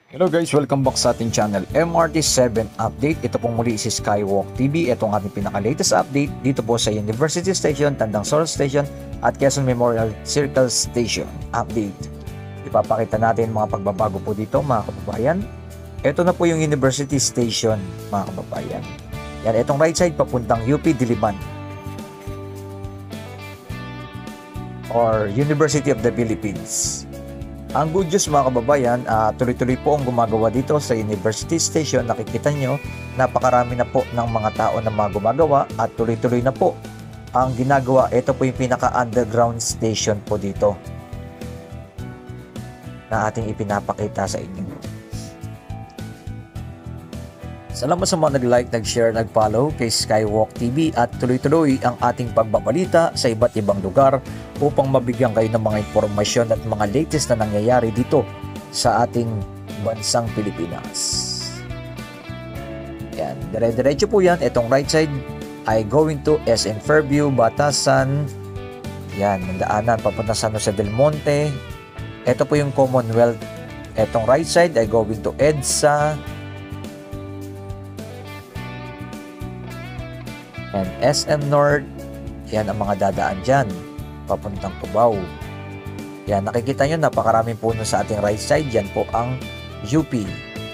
Hello guys, welcome back sa ating channel MRT7 Update. Ito pong muli si Skywalk TV. Ito ang ating pinaka-latest update dito po sa University Station, Tandang Sorel Station at Quezon Memorial Circle Station Update. Ipapakita natin mga pagbabago po dito mga kababayan. Ito na po yung University Station mga kababayan. Yan, itong right side papuntang UP Diliman or University of the Philippines. Ang good news mga kababayan, tuloy-tuloy po ang gumagawa dito sa University Station. Nakikita nyo, napakarami na po ng mga tao na mga gumagawa at tuloy-tuloy na po ang ginagawa. Ito po yung pinaka-underground station po dito na ating ipinapakita sa inyo. Salamat sa mga nag-like, nag-share, nag-follow kay Skywalk TV at tuloy-tuloy ang ating pagbabalita sa iba't ibang lugar upang mabigyan kayo ng mga impormasyon at mga latest na nangyayari dito sa ating bansang Pilipinas. Yan, dire-diretso po yan. Itong right side ay going to SM Fairview, Batasan. Yan, nandaanan papunta sa San Jose del Monte. Ito po yung Commonwealth. Itong right side ay going to EDSA. And SM North. Yan ang mga dadaan dyan papuntang Cubao. Yan, nakikita nyo napakaraming puno sa ating right side. Yan po ang UP.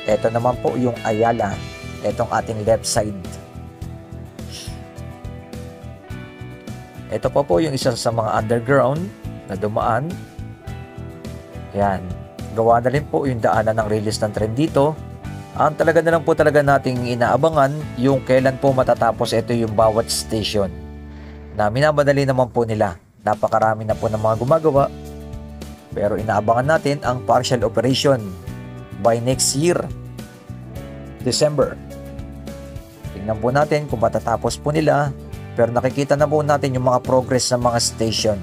Ito naman po yung Ayala. Itong ating left side. Ito po yung isa sa mga underground na dumaan. Yan, gawa na rin po yung daanan ng release ng tren dito. Ang talaga na lang po talaga nating inaabangan yung kailan po matatapos ito yung bawat station. Na minamadali naman po nila. Napakarami na po ng mga gumagawa. Pero inaabangan natin ang partial operation by next year, December. Tingnan po natin kung matatapos po nila. Pero nakikita na po natin yung mga progress ng mga station.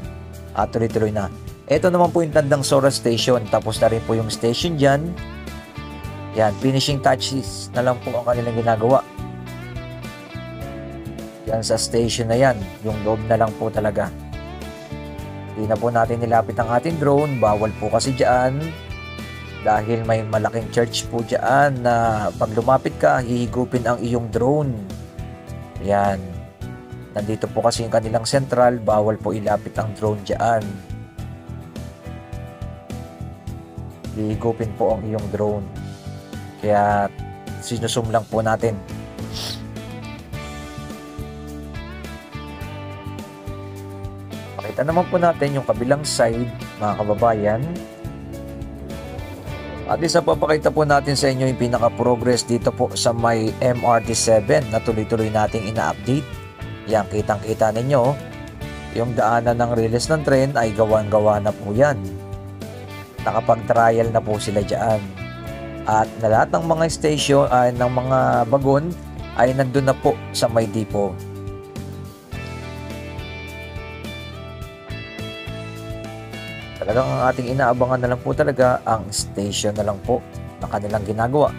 At tuloy-tuloy na. Ito naman po yung Tandang Sorel Station. Tapos na rin po yung station dyan. Yan, finishing touches na lang po ang kanilang ginagawa. Yan sa station na yan. Yung loob na lang po talaga. Hindi na po natin nilapit ang ating drone. Bawal po kasi dyan. Dahil may malaking church po dyan na pag lumapit ka, hihigupin ang iyong drone. Yan. Nandito po kasi yung kanilang central. Bawal po ilapit ang drone dyan. Hihigupin po ang iyong drone. Kaya sinusum lang po natin. Pakita naman po natin yung kabilang side mga kababayan. At isa pa pakita po natin sa inyo yung pinaka-progress dito po sa may MRT7 na tuloy-tuloy nating ina-update. Yan, kitang-kita ninyo. Yung daanan ng release ng tren ay gawan-gawa na po yan. Nakapag-trial na po sila dyan. At na lahat ng mga station ng mga bagon ay nandun na po sa may depot. Talagang ang ating inaabangan na lang po talaga ang station na lang po na kanilang ginagawa.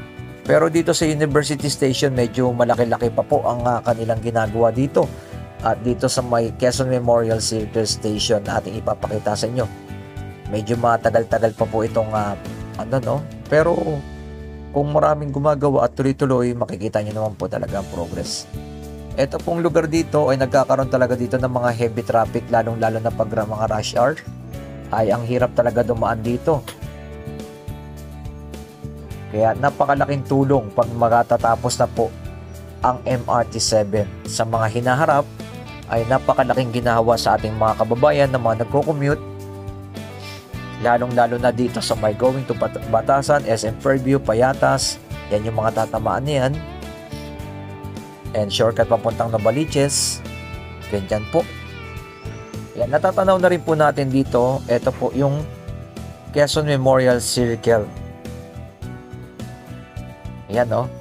Pero dito sa University Station medyo malaki-laki pa po ang kanilang ginagawa dito. At dito sa may Quezon Memorial Circle Station ating ipapakita sa inyo. Medyo matagal-tagal pa po itong pero kung maraming gumagawa at tuloy-tuloy, makikita nyo naman po talaga ang progress. Ito pong lugar dito ay nagkakaroon talaga dito ng mga heavy traffic, lalong-lalo na pag mga rush hour. Ay ang hirap talaga dumaan dito. Kaya napakalaking tulong pag magatatapos na po ang MRT7. Sa mga hinaharap ay napakalaking ginawa sa ating mga kababayan na mga nagko-commute. Lalong-lalo na dito sa may going to Batasan, SM Fairview, Payatas. Yan yung mga tatamaan niyan. And shortcut papuntang Novaliches. Ganyan po. Yan, natatanaw na rin po natin dito. Ito po yung Quezon Memorial Circle. Yan o.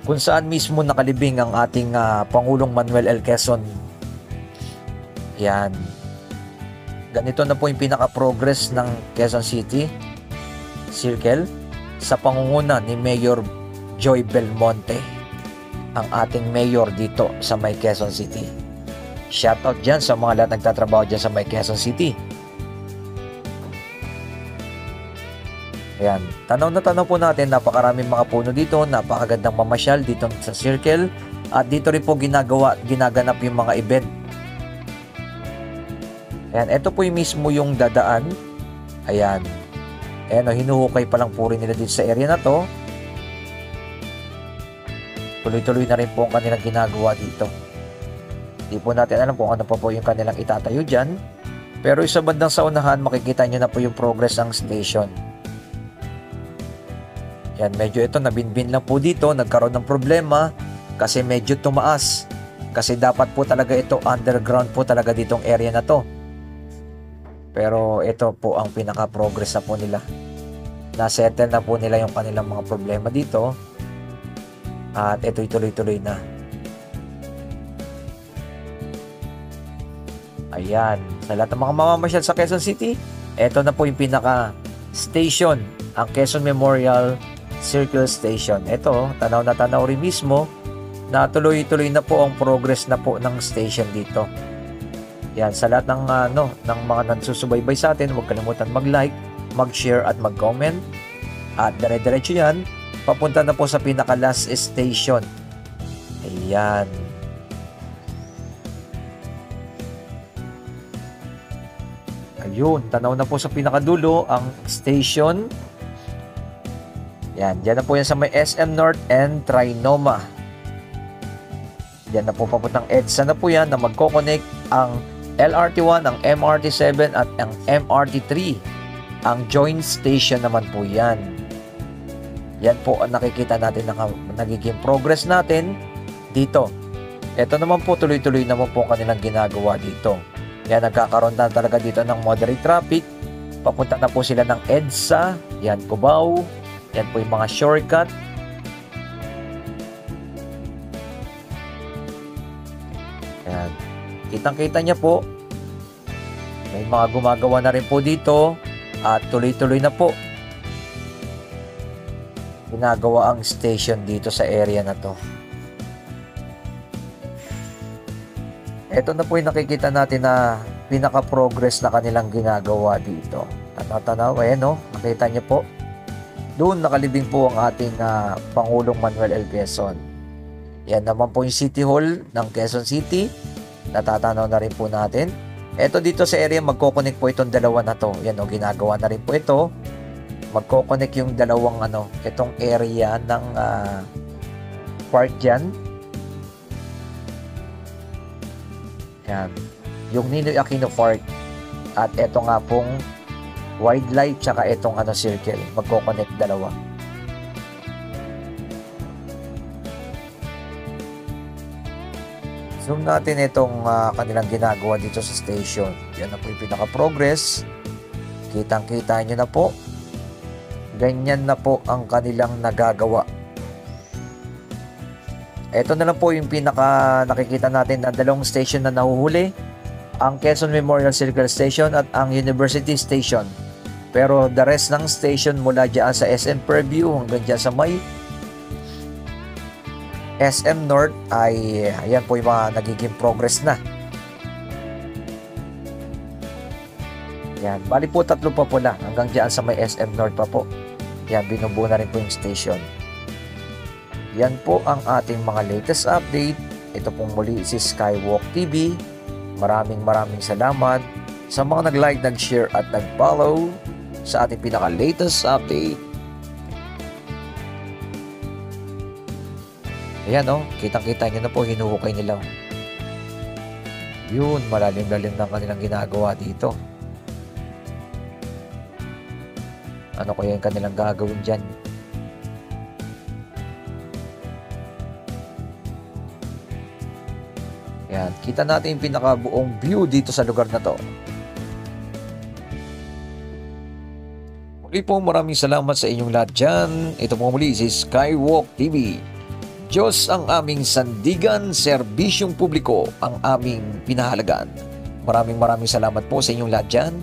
Kung saan mismo nakalibing ang ating Pangulong Manuel L. Quezon. Yan. Ganito na po yung pinaka-progress ng Quezon City Circle sa pangunguna ni Mayor Joy Belmonte, ang ating mayor dito sa may Quezon City. Shoutout dyan sa mga lahat nagtatrabaho dyan sa may Quezon City. Ayan, tanaw na tanaw po natin, napakaraming mga puno dito, napakagandang mamasyal dito sa circle. At dito rin po ginaganap yung mga event. Ayan, ito po yung mismo yung dadaan. Ayan. Ayan, hinuhukay pa lang po rin nila dito sa area na to. Tuloy-tuloy na rin po ang kanilang ginagawa dito. Hindi po natin alam kung ano pa po yung kanilang itatayo dyan. Pero sa bandang sa unahan, makikita nyo na po yung progress ng station. Yan, medyo ito nabinbin lang po dito, nagkaroon ng problema kasi medyo tumaas. Kasi dapat po talaga ito underground po talaga ditong area na to. Pero ito po ang pinaka-progress na po nila. Na-settle na po nila yung kanilang mga problema dito. At ito'y tuloy-tuloy na. Ayan, sa lahat ng mga mamamasyal sa Quezon City, ito na po yung pinaka-station, ang Quezon Memorial Circle Station. Ito, tanaw na tanaw rin mismo na tuloy-tuloy na po ang progress na po ng station dito. Yan, sa lahat ng, ng mga nagsusubaybay sa atin, huwag kalimutan mag-like, mag-share at mag-comment. At dire-diretso yan, papunta na po sa pinaka-last station. Ayan. Ayun, tanaw na po sa pinakadulo ang station. Yan, dyan na po yan sa may SM North and Trinoma. Dyan na po papuntang EDSA na po yan na magkoconnect ang LRT1, ang MRT7 at ang MRT3. Ang joint station naman po yan. Yan po ang nakikita natin na nagiging progress natin dito. Ito naman po tuloy-tuloy naman po kanilang ginagawa dito. Yan, nagkakaroon na talaga dito ng moderate traffic. Papunta na po sila ng EDSA. Yan, Cubao. Yan po yung mga shortcut. Yan. Kitang-kita niya po. May mga gumagawa na rin po dito. At tuloy-tuloy na po ginagawa ang station dito sa area na to. Ito na po yung nakikita natin na pinaka-progress na kanilang ginagawa dito. Tanaw-tanaw, ayan o, nakita niyo po. Doon nakalibing po ang ating Pangulong Manuel L. Quezon. Yan naman po yung City Hall ng Quezon City. Natatanaw na rin po natin. Ito dito sa area, magkoconnect po itong dalawa na to. Yan o, ginagawa na rin po ito. Magkoconnect yung dalawang itong area ng park dyan. Yan. Yung Ninoy Aquino Park. At ito nga pong wildlife tsaka itong circle. Magkoconnect dalawa. Zoom natin itong kanilang ginagawa dito sa station. Yan na po yung pinaka-progress. Kitang-kita nyo na po. Ganyan na po ang kanilang nagagawa. Ito na lang po yung pinaka nakikita natin na dalawang station na nahuhuli. Ang Quezon Memorial Circle Station at ang University Station. Pero the rest ng station mula dyan sa SM Purview hanggang dyan sa may SM North ay ayan po yung mga nagiging progress na. Yan, bali po tatlo pa po lang hanggang dyan sa may SM North pa po. Yan, binubuo na rin po yung station. Yan po ang ating mga latest update. Ito pong muli si Skywalk TV. Maraming salamat sa mga nag-like, nag-share at nag-follow sa ating pinaka-latest update. Ayan o, kitang-kita nyo na po, hinuhukay nila. Yun, malalim-lalim ng kanilang ginagawa dito. Ano kaya yung kanilang gagawin dyan? Yan, kita natin yung pinakabuong view dito sa lugar na to. Muli po, maraming salamat sa inyong lahat dyan. Ito po muli si Skywalk TV. Diyos ang aming sandigan, serbisyong publiko ang aming pinahalagan. Maraming salamat po sa inyong lahat dyan.